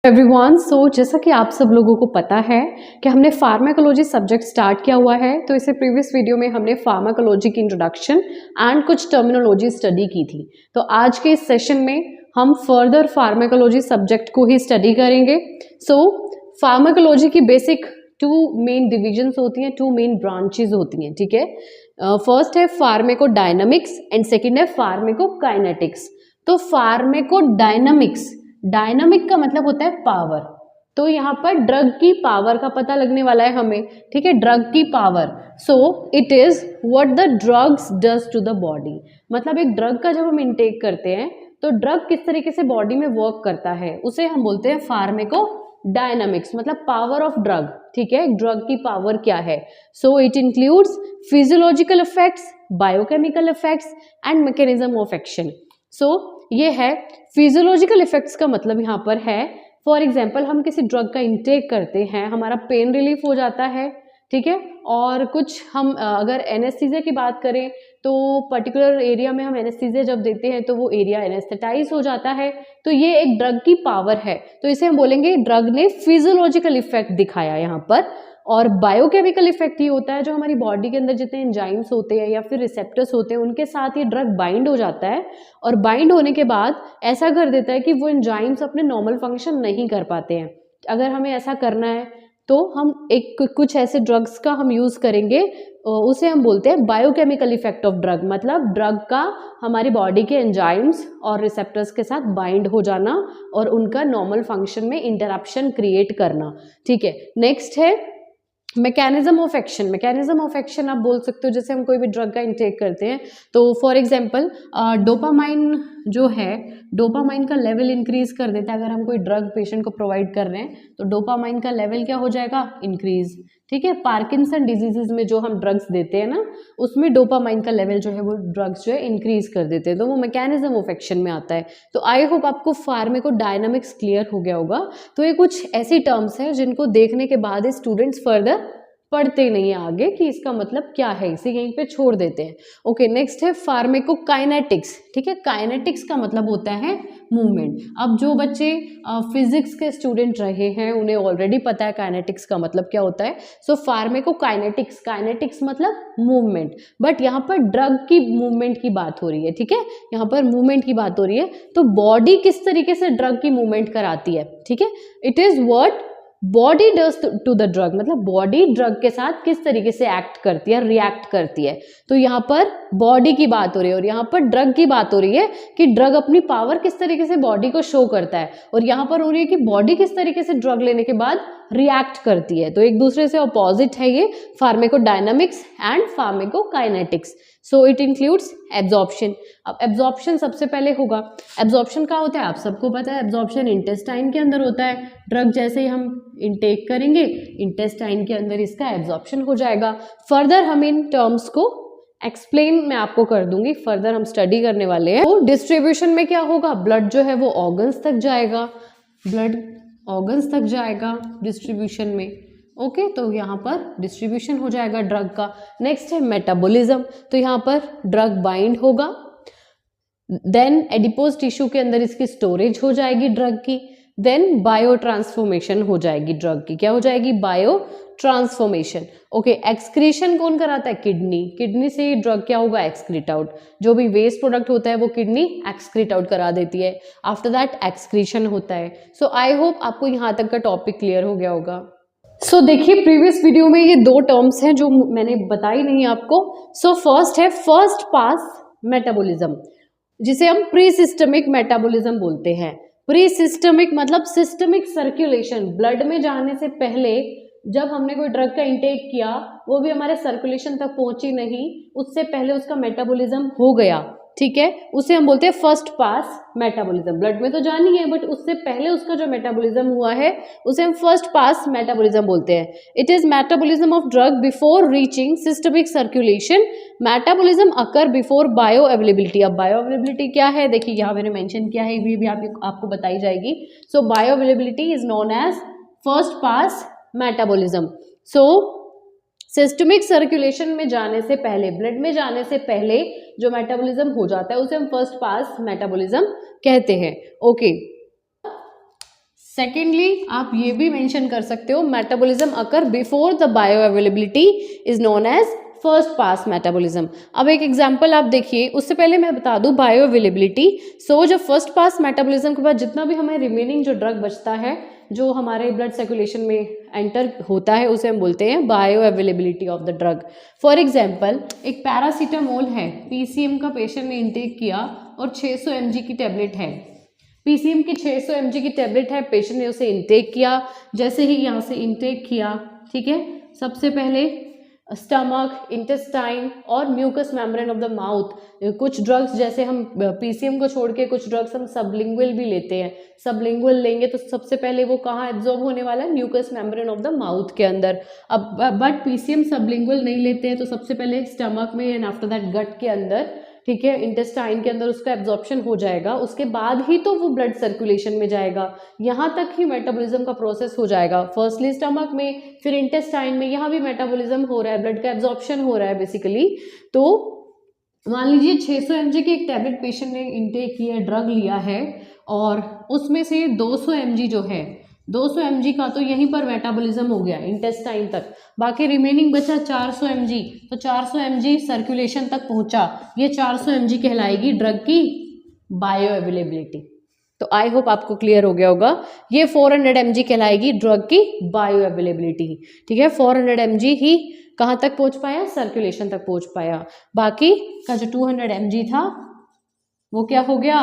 Everyone, जैसा कि आप सब लोगों को पता है कि हमने फार्माकोलॉजी सब्जेक्ट स्टार्ट किया हुआ है। तो इससे प्रीवियस वीडियो में हमने फार्माकोलॉजी की इंट्रोडक्शन एंड कुछ टर्मिनोलॉजी स्टडी की थी। तो आज के इस सेशन में हम फर्दर फार्माकोलॉजी सब्जेक्ट को ही स्टडी करेंगे। फार्माकोलॉजी की बेसिक टू मेन डिविजन्स होती हैं, टू मेन ब्रांचेज होती हैं, ठीक है। फर्स्ट है फार्माकोडायनामिक्स एंड सेकेंड है फार्माकोकाइनेटिक्स। तो फार्माकोडायनामिक्स, डायनामिक का मतलब होता है पावर। तो यहाँ पर ड्रग की पावर का पता लगने वाला है हमें, ठीक है, ड्रग की power. So it is what the drugs does to the body. मतलब एक ड्रग का जब हम इनटेक करते हैं तो ड्रग किस तरीके से बॉडी में वर्क करता है उसे हम बोलते हैं फार्माकोडायनामिक्स, मतलब पावर ऑफ ड्रग, ठीक है, ड्रग की पावर क्या है। So it includes physiological effects, biochemical effects and mechanism of action. So ये है फिजियोलॉजिकल इफेक्ट्स का मतलब यहाँ पर है, फॉर एग्जाम्पल हम किसी ड्रग का इंटेक करते हैं, हमारा पेन रिलीफ हो जाता है, ठीक है। और कुछ हम अगर एनेस्थीसिया की बात करें तो पर्टिकुलर एरिया में हम एनेस्थीसिया जब देते हैं तो वो एरिया एनेस्थेटाइज हो जाता है। तो ये एक ड्रग की पावर है, तो इसे हम बोलेंगे ड्रग ने फिजियोलॉजिकल इफेक्ट दिखाया यहाँ पर। और बायोकेमिकल इफेक्ट ये होता है जो हमारी बॉडी के अंदर जितने एंजाइम्स होते हैं या फिर रिसेप्टर्स होते हैं उनके साथ ये ड्रग बाइंड हो जाता है, और बाइंड होने के बाद ऐसा कर देता है कि वो एंजाइम्स अपने नॉर्मल फंक्शन नहीं कर पाते हैं। अगर हमें ऐसा करना है तो हम कुछ ऐसे ड्रग्स का हम यूज़ करेंगे, उसे हम बोलते हैं बायोकेमिकल इफेक्ट ऑफ ड्रग। मतलब ड्रग का हमारी बॉडी के एंजाइम्स और रिसेप्टर्स के साथ बाइंड हो जाना और उनका नॉर्मल फंक्शन में इंटरप्शन क्रिएट करना, ठीक है। नेक्स्ट है mechanism of action. Mechanism of action आप बोल सकते हो, जैसे हम कोई भी ड्रग का इंटेक करते हैं तो फॉर एग्जांपल डोपामाइन जो है, डोपामाइन का लेवल इंक्रीज कर देता है। अगर हम कोई ड्रग पेशेंट को प्रोवाइड कर रहे हैं तो डोपामाइन का लेवल क्या हो जाएगा, इंक्रीज, ठीक है। पार्किंसन डिजीजेज में जो हम ड्रग्स देते हैं ना उसमें डोपामाइन का लेवल जो है वो ड्रग्स जो है इंक्रीज कर देते हैं, तो वो मैकेनिज्म ऑफ एक्शन में आता है। तो आई होप आपको फार्माकोडायनामिक्स क्लियर हो गया होगा। तो ये कुछ ऐसी टर्म्स हैं जिनको देखने के बाद स्टूडेंट्स फर्दर पढ़ते नहीं है आगे कि इसका मतलब क्या है, इसे यहीं पे छोड़ देते हैं। ओके, नेक्स्ट है फार्माकोकाइनेटिक्स, ठीक है। काइनेटिक्स का मतलब होता है मूवमेंट। अब जो बच्चे फिजिक्स के स्टूडेंट रहे हैं उन्हें ऑलरेडी पता है काइनेटिक्स का मतलब क्या होता है। सो फार्माकोकाइनेटिक्स, काइनेटिक्स मतलब मूवमेंट, बट यहाँ पर ड्रग की मूवमेंट की बात हो रही है, ठीक है, यहाँ पर मूवमेंट की बात हो रही है। तो बॉडी किस तरीके से ड्रग की मूवमेंट कराती है, ठीक है, it is what body does to the drug, मतलब बॉडी ड्रग के साथ किस तरीके से एक्ट करती है, रिएक्ट करती है। तो यहाँ पर बॉडी की बात हो रही है और यहाँ पर ड्रग की बात हो रही है कि ड्रग अपनी पावर किस तरीके से बॉडी को शो करता है, और यहाँ पर हो रही है कि बॉडी किस तरीके से ड्रग लेने के बाद रिएक्ट करती है। तो एक दूसरे से अपोजिट है ये pharmacodynamics and pharmacokinetics. So it includes absorption. अब एब्जॉर्प्शन सबसे पहले होगा। एब्जॉर्प्शन क्या होता है आप सबको पता है, एब्जॉर्प्शन इंटेस्टाइन के अंदर होता है। ड्रग जैसे ही हम इनटेक करेंगे इंटेस्टाइन के अंदर इसका एब्जॉर्प्शन हो जाएगा। फर्दर हम इन टर्म्स को एक्सप्लेन मैं आपको कर दूंगी, फर्दर हम स्टडी करने वाले हैं। तो डिस्ट्रीब्यूशन में क्या होगा, ब्लड जो है वो ऑर्गन्स तक जाएगा, ब्लड ऑर्गन्स तक जाएगा डिस्ट्रीब्यूशन में। ओके, तो यहाँ पर डिस्ट्रीब्यूशन हो जाएगा ड्रग का। नेक्स्ट है मेटाबॉलिज्म, तो यहाँ पर ड्रग बाइंड होगा, देन एडिपोज टिश्यू के अंदर इसकी स्टोरेज हो जाएगी ड्रग की, देन बायो ट्रांसफॉर्मेशन हो जाएगी ड्रग की। क्या हो जाएगी, बायो ट्रांसफॉर्मेशन। ओके, एक्सक्रीशन कौन कराता है, किडनी। किडनी से ड्रग क्या होगा, एक्सक्रीट आउट। जो भी वेस्ट प्रोडक्ट होता है वो किडनी एक्सक्रीट आउट करा देती है। आफ्टर दैट एक्सक्रीशन होता है। सो आई होप आपको यहाँ तक का टॉपिक क्लियर हो गया होगा। सो देखिए प्रीवियस वीडियो में ये दो टर्म्स हैं जो मैंने बताई नहीं आपको। सो फर्स्ट है फर्स्ट पास मेटाबॉलिज्म, जिसे हम प्री सिस्टमिक मेटाबॉलिज्म बोलते हैं। प्री सिस्टमिक मतलब सिस्टमिक सर्कुलेशन, ब्लड में जाने से पहले जब हमने कोई ड्रग का इंटेक किया वो भी हमारे सर्कुलेशन तक पहुंची नहीं, उससे पहले उसका मेटाबॉलिज्म हो गया, ठीक है, उसे हम बोलते हैं फर्स्ट पास मेटाबॉलिज्म। ब्लड में तो जानी है बट उससे पहले उसका जो मेटाबॉलिज्म हुआ है उसे हम फर्स्ट पास मेटाबॉलिज्म बोलते हैं। It is metabolism of drug before reaching systemic circulation. Metabolism occur before bio availability. अब बायो अवेलेबिलिटी क्या है, देखिए यहाँ मैंने मेंशन किया है, ये भी आपको बताई जाएगी। So bioavailability is known as first pass metabolism. So systemic circulation में जाने से पहले, ब्लड में जाने से पहले जो मेटाबॉलिज्म हो जाता है उसे हम फर्स्ट पास मेटाबॉलिज्म कहते हैं। ओके, सेकेंडली आप ये भी मेंशन कर सकते हो metabolism occur before the bioavailability is known as first pass metabolism. अब एक एग्जांपल आप देखिए, उससे पहले मैं बता दूं बायो अवेलेबिलिटी। सो जो फर्स्ट पास मेटाबॉलिज्म के बाद जितना भी हमें रिमेनिंग जो ड्रग बचता है जो हमारे ब्लड सर्कुलेशन में एंटर होता है उसे हम बोलते हैं bio availability of the drug. For example एक पैरासीटामोल है, पीसीएम का पेशेंट ने इंटेक किया और 600 mg की टेबलेट है, पीसीएम की 600 mg की टेबलेट है, पेशेंट ने उसे इंटेक किया। जैसे ही यहाँ से इंटेक किया, ठीक है, सबसे पहले स्टमक, इंटेस्टाइन और mucus membrane of the mouth, कुछ ड्रग्स जैसे हम पीसीएम को छोड़ के कुछ ड्रग्स हम सबलिंगुअल भी लेते हैं, सबलिंगुअल लेंगे तो सबसे पहले वो कहाँ एब्जॉर्ब होने वाला है, mucus membrane of the mouth के अंदर। अब बट पीसीएम सबलिंगुअल नहीं लेते हैं तो सबसे पहले स्टमक में एंड आफ्टर दैट गट के अंदर, ठीक है, इंटेस्टाइन के अंदर उसका एब्जॉर्प्शन हो जाएगा, उसके बाद ही तो वो ब्लड सर्कुलेशन में जाएगा। यहाँ तक ही मेटाबॉलिज्म का प्रोसेस हो जाएगा, फर्स्टली स्टमक में, फिर इंटेस्टाइन में, यहाँ भी मेटाबॉलिज्म हो रहा है, ब्लड का एब्जॉर्प्शन हो रहा है बेसिकली। तो मान लीजिए 600 mg की एक टैबलेट पेशेंट ने इंटेक किया, ड्रग लिया है, और उसमें से 200 mg जो है, 200 mg का तो यहीं पर मेटाबॉलिज्म हो गया इंटेस्टाइन तक, बाकी रिमेनिंग बचा 400 mg, तो 400 mg सर्कुलेशन तक पहुंचा, ये 400 mg कहलाएगी ड्रग की बायो अवेलेबिलिटी। तो आई होप आपको क्लियर हो गया होगा, ये 400 mg कहलाएगी ड्रग की बायो अवेलेबिलिटी, ठीक है। 400 mg ही कहाँ तक पहुंच पाया, सर्कुलेशन तक पहुंच पाया, बाकी का जो 200 mg था वो क्या हो गया,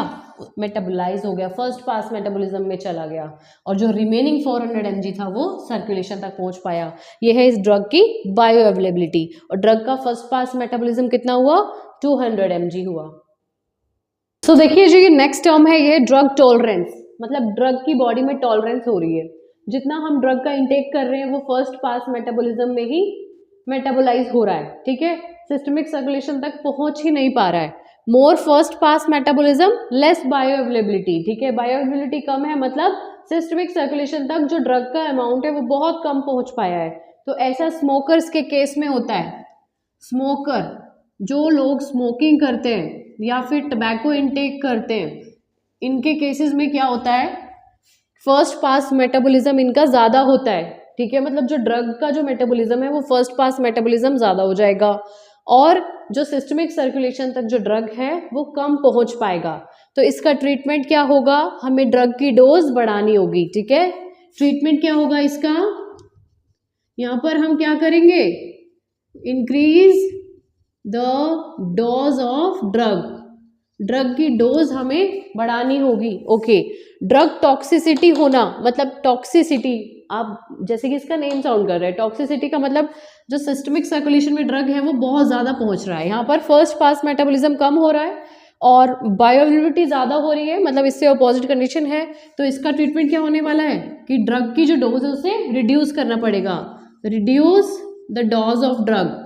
मेटाबोलाइज हो गया, फर्स्ट पास मेटाबॉलिज्म में चला गया, और जो रिमेनिंग 400 mg था वो सर्कुलेशन तक पहुंच पाया। ये है इस ड्रग की बायो अवेलेबिलिटी, और ड्रग का फर्स्ट पास मेटाबॉलिज्म कितना हुआ, 200 mg हुआ। सो देखिए जो ये नेक्स्ट टर्म है ये ड्रग टॉलरेंस, मतलब ड्रग की बॉडी में टॉलरेंस हो रही है, जितना हम ड्रग का इंटेक कर रहे हैं वो फर्स्ट पास मेटाबॉलिज्म में ही मेटाबोलाइज हो रहा है, ठीक है, सिस्टमिक सर्कुलेशन तक पहुंच ही नहीं पा रहा है। More first pass metabolism, less bioavailability, ठीक है, बायो अवेलेबिलिटी कम है, मतलब सिस्टमिक सर्कुलेशन तक जो ड्रग का अमाउंट है वो बहुत कम पहुंच पाया है। तो ऐसा स्मोकर्स के केस में होता है, स्मोकर जो लोग स्मोकिंग करते हैं या फिर टबैको इंटेक करते हैं, इनके केसेस में क्या होता है, फर्स्ट पास मेटाबॉलिज्म इनका ज़्यादा होता है, ठीक है, मतलब जो ड्रग का जो मेटाबॉलिज्म है वो फर्स्ट पास मेटाबॉलिज्म ज़्यादा हो जाएगा, और जो सिस्टमिक सर्कुलेशन तक जो ड्रग है वो कम पहुंच पाएगा। तो इसका ट्रीटमेंट क्या होगा, हमें ड्रग की डोज बढ़ानी होगी, ठीक है। ट्रीटमेंट क्या होगा इसका, यहाँ पर हम क्या करेंगे, increase the dose of drug, drug की डोज हमें बढ़ानी होगी, ओके। ड्रग टॉक्सिसिटी होना, मतलब टॉक्सिसिटी, आप जैसे कि इसका नेम साउंड कर रहे हैं, टॉक्सिसिटी का मतलब जो सिस्टमिक सर्कुलेशन में ड्रग है वो बहुत ज़्यादा पहुंच रहा है, यहाँ पर फर्स्ट पास मेटाबॉलिज्म कम हो रहा है और बायोअवेलेबिलिटी ज़्यादा हो रही है, मतलब इससे अपोजिट कंडीशन है। तो इसका ट्रीटमेंट क्या होने वाला है कि ड्रग की जो डोज है उसे रिड्यूस करना पड़ेगा, reduce the dose of drug.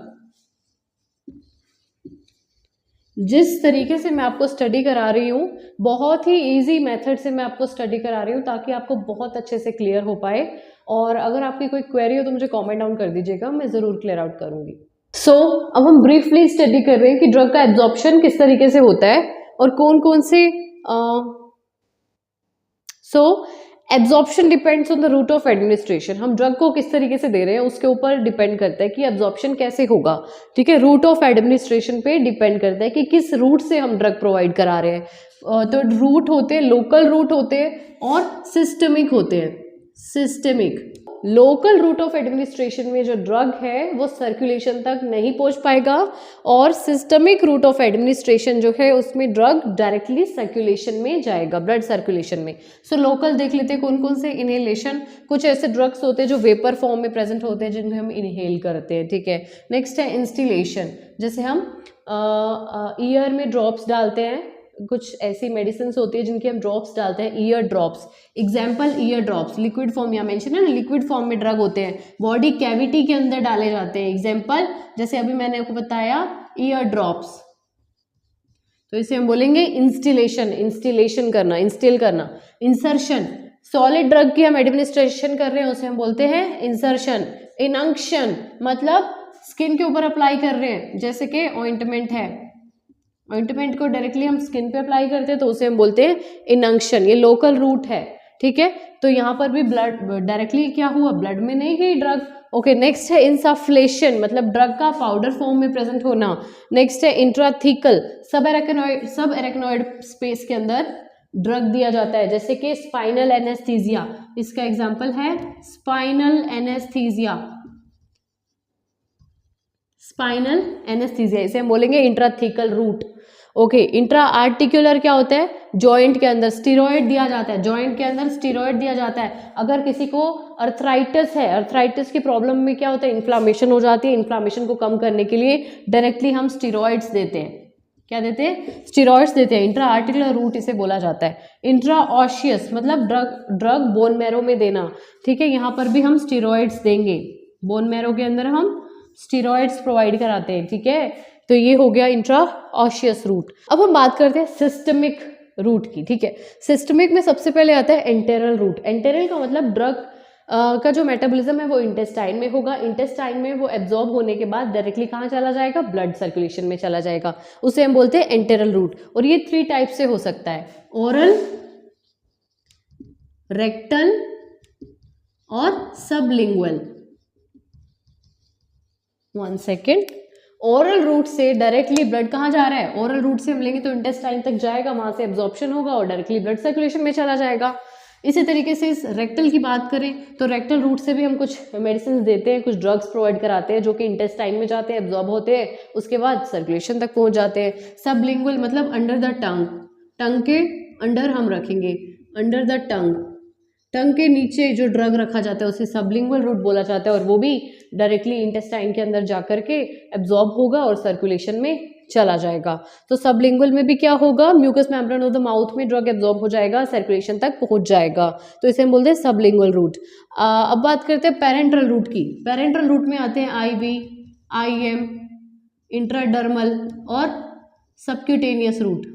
जिस तरीके से मैं आपको स्टडी करा रही हूँ, बहुत ही इजी मेथड से मैं आपको स्टडी करा रही हूँ ताकि आपको बहुत अच्छे से क्लियर हो पाए। और अगर आपकी कोई क्वेरी हो तो मुझे कमेंट डाउन कर दीजिएगा, मैं ज़रूर क्लियर आउट करूँगी। सो अब हम ब्रीफली स्टडी कर रहे हैं कि ड्रग का एब्जॉर्प्शन किस तरीके से होता है और कौन कौन से absorption depends on the route of administration. हम ड्रग को किस तरीके से दे रहे हैं उसके ऊपर डिपेंड करता है कि एब्जॉर्प्शन कैसे होगा, ठीक है। रूट ऑफ एडमिनिस्ट्रेशन पे डिपेंड करता है कि किस रूट से हम ड्रग प्रोवाइड करा रहे हैं। तो रूट होते हैं, लोकल रूट होते हैं और सिस्टमिक होते हैं। Systemic local route of administration में जो ड्रग है वो सर्कुलेशन तक नहीं पहुंच पाएगा, और सिस्टमिक रूट ऑफ एडमिनिस्ट्रेशन जो है उसमें ड्रग डायरेक्टली सर्कुलेशन में जाएगा, ब्लड सर्कुलेशन में। सो लोकल देख लेते हैं कौन कौन से, इनहेलेशन, कुछ ऐसे ड्रग्स होते हैं जो वेपर फॉर्म में प्रेजेंट होते हैं जिन्हें हम इनहेल करते हैं, ठीक है। नेक्स्ट है इंस्टिलेशन, जैसे हम ईयर में ड्रॉप्स डालते हैं, कुछ ऐसी मेडिसिन होती है जिनकी हम ड्रॉप्स डालते हैं, ear drops. Example ear drops, liquid form यहाँ मेंशन है ना, लिक्विड फॉर्म में ड्रग होते हैं, बॉडी कैविटी के अंदर डाले जाते हैं। एग्जाम्पल जैसे अभी मैंने आपको बताया ईयर ड्रॉप्स, तो इसे हम बोलेंगे इंस्टिलेशन, इंस्टिलेशन करना, इंस्टिल करना। इंसर्शन, सॉलिड ड्रग की हम एडमिनिस्ट्रेशन कर रहे हैं उसे हम बोलते हैं इंसर्शन। इनंक्शन मतलब स्किन के ऊपर अप्लाई कर रहे हैं, जैसे कि ऑइंटमेंट है, ऑइंटमेंट को डायरेक्टली हम स्किन पे अप्लाई करते हैं तो उसे हम बोलते हैं इनंक्शन, ये लोकल रूट है, ठीक है, तो यहाँ पर भी ब्लड डायरेक्टली क्या हुआ, ब्लड में नहीं गई ड्रग। ओके, नेक्स्ट है इंसफ्लेशन, मतलब ड्रग का पाउडर फॉर्म में प्रेजेंट होना। नेक्स्ट है इंट्राथीकल, सब एरेक्नोइड स्पेस के अंदर ड्रग दिया जाता है, जैसे कि स्पाइनल एनेस्थीसिया, इसका एग्जांपल है स्पाइनल एनेस्थीसिया। स्पाइनल एनेस्थीसिया इसे हम बोलेंगे intrathecal route. Okay, intra articular क्या होता है, जॉइंट के अंदर स्टीरॉयड दिया जाता है, जॉइंट के अंदर स्टीरॉयड दिया जाता है। अगर किसी को अर्थराइटिस है, अर्थराइटिस की प्रॉब्लम में क्या होता है, इन्फ्लामेशन हो जाती है, इन्फ्लामेशन को कम करने के लिए डायरेक्टली हम स्टीरॉयड्स देते हैं। क्या देते हैं, स्टीरॉयड्स देते हैं। इंट्रा आर्टिकुलर रूट इसे बोला जाता है। इंट्रा ऑशियस मतलब ड्रग बोन मैरो में देना, ठीक है, यहाँ पर भी हम स्टीरॉयड्स देंगे, बोन मैरो के अंदर हम स्टीरॉयड्स प्रोवाइड कराते हैं, ठीक है। तो ये हो गया इंट्रा ऑशियस रूट। अब हम बात करते हैं सिस्टमिक रूट की, ठीक है। सिस्टमिक में सबसे पहले आता है एंटेरल रूट। एंटेरल का मतलब ड्रग का जो मेटाबॉलिज्म है वो इंटेस्टाइन में होगा, इंटेस्टाइन में वो एब्जॉर्ब होने के बाद डायरेक्टली कहाँ चला जाएगा, ब्लड सर्कुलेशन में चला जाएगा, उसे हम बोलते हैं एंटेरल रूट। और ये 3 टाइप से हो सकता है, ओरल, रेक्टल और सबलिंगुअल। 1 सेकेंड, ओरल रूट से डायरेक्टली ब्लड कहाँ जा रहा है, ओरल रूट से हम लेंगे तो इंटेस्टाइन तक जाएगा, वहां से एब्जॉर्प्शन होगा और डायरेक्टली ब्लड सर्कुलेशन में चला जाएगा। इसी तरीके से इस रेक्टल की बात करें तो रेक्टल रूट से भी हम कुछ मेडिसिन देते हैं, कुछ ड्रग्स प्रोवाइड कराते हैं जो कि इंटेस्टाइन में जाते हैं, एब्जॉर्ब होते हैं, उसके बाद सर्कुलेशन तक पहुंच जाते हैं। सबलिंगुअल मतलब अंडर द टंग, टंग के अंडर हम रखेंगे, अंडर द टंग, टंग के नीचे जो ड्रग रखा जाता है उसे सबलिंगुअल रूट बोला जाता है, और वो भी डायरेक्टली इंटेस्टाइन के अंदर जाकर के एब्जॉर्ब होगा और सर्कुलेशन में चला जाएगा। तो सबलिंगुअल में भी क्या होगा, mucus membrane of the mouth में ड्रग एब्जॉर्ब हो जाएगा, सर्कुलेशन तक पहुंच जाएगा, तो इसे हम बोलते हैं सबलिंगुअल रूट। अब बात करते हैं पेरेंट्रल रूट की। पेरेंट्रल रूट में आते हैं आईवी, आईएम, इंट्राडर्मल और सबक्यूटेनियस रूट,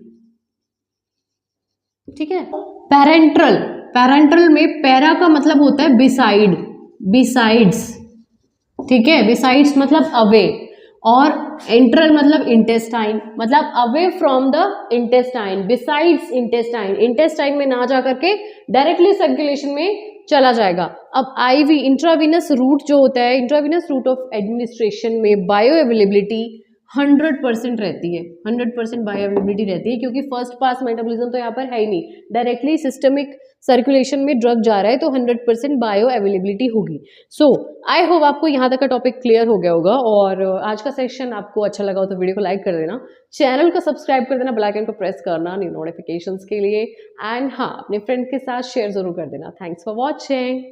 ठीक है। पेरेंट्रल, पेरेंट्रल में पैरा का मतलब होता है बिसाइड, बिसाइड्स, ठीक है, बिसाइड्स मतलब अवे, और एंट्रल मतलब इंटेस्टाइन, मतलब away from the intestine, besides intestine, intestine में ना जा करके डायरेक्टली सर्कुलेशन में चला जाएगा। अब आईवी इंट्रावीनस रूट जो होता है, इंट्रावीनस रूट ऑफ एडमिनिस्ट्रेशन में बायो अवेलेबिलिटी 100% रहती है, 100% बायो अवेलेबिलिटी रहती है, क्योंकि फर्स्ट पास मेटाबॉलिज्म तो यहाँ पर है ही नहीं, डायरेक्टली सिस्टमिक सर्कुलेशन में ड्रग जा रहा है, तो 100% बायो अवेलेबिलिटी होगी। सो आई होप आपको यहाँ तक का टॉपिक क्लियर हो गया होगा, और आज का सेशन आपको अच्छा लगा हो तो वीडियो को लाइक कर देना, चैनल को सब्सक्राइब कर देना, बेल आइकन को प्रेस करना न्यू नोटिफिकेशंस के लिए, एंड हाँ, अपने फ्रेंड के साथ शेयर जरूर कर देना। Thanks for watching.